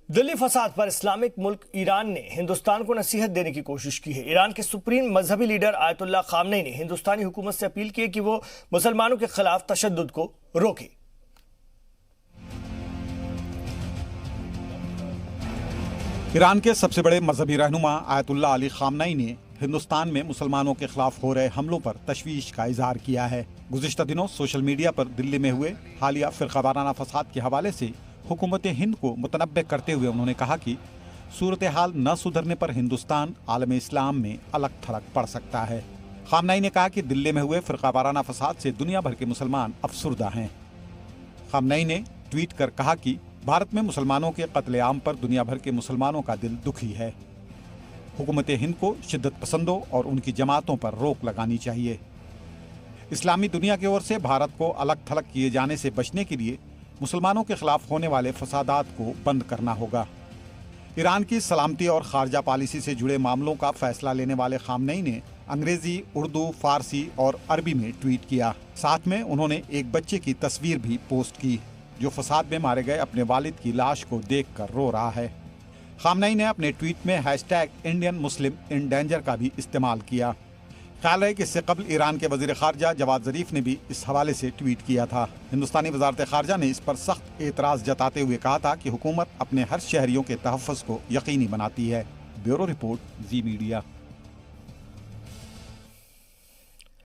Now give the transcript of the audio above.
دلی فساد پر اسلامک ملک ایران نے ہندوستان کو نصیحت دینے کی کوشش کی ہے۔ ایران کے سپریم مذہبی لیڈر آیت اللہ خامنئی نے ہندوستانی حکومت سے اپیل کی ہے کہ وہ مسلمانوں کے خلاف تشدد کو روکے۔ ایران کے سب سے بڑے مذہبی رہنما آیت اللہ علی خامنئی نے ہندوستان میں مسلمانوں کے خلاف ہو رہے حملوں پر تشویش کا اظہار کیا ہے۔ گزشتہ دنوں سوشل میڈیا پر دلی میں ہوئے حالیہ فرقہ وارانہ فساد کے حوالے سے حکومت ہند کو متنبہ کرتے ہوئے انہوں نے کہا کہ صورتحال نہ سدھرنے پر ہندوستان عالم اسلام میں الگ تھلگ پڑ سکتا ہے۔ خامنئی نے کہا کہ دلی میں ہوئے فرقہ وارانہ فساد سے دنیا بھر کے مسلمان افسردہ ہیں۔ خامنئی نے ٹویٹ کر کہا کہ بھارت میں مسلمانوں کے قتل عام پر دنیا بھر کے مسلمانوں کا دل دکھی ہے۔ حکومت ہند کو شدت پسندوں اور ان کی جماعتوں پر روک لگانی چاہیے۔ اسلامی دنیا کی اور سے بھارت کو الگ تھلگ کیے جانے سے بچنے کے لیے مسلمانوں کے خلاف ہونے والے فسادات کو بند کرنا ہوگا۔ ایران کی سلامتی اور خارجہ پالیسی سے جڑے معاملوں کا فیصلہ لینے والے خامنئی نے انگریزی، اردو، فارسی اور عربی میں ٹویٹ کیا۔ ساتھ میں انہوں نے ایک بچے کی تصویر بھی پوسٹ کی جو فساد میں مارے گئے اپنے والد کی لاش کو دیکھ کر رو رہا ہے۔ خامنئی نے اپنے ٹویٹ میں #انڈین مسلم ان ڈینجر کا بھی استعمال کیا۔ خیال ہے کہ اس سے قبل ایران کے وزیر خارجہ جواد ظریف نے بھی اس حوالے سے ٹویٹ کیا تھا۔ ہندوستانی وزارت خارجہ نے اس پر سخت اعتراض جتاتے ہوئے کہا تھا کہ حکومت اپنے ہر شہریوں کے تحفظ کو یقینی بناتی ہے۔ بیورو رپورٹ، زی میڈیا۔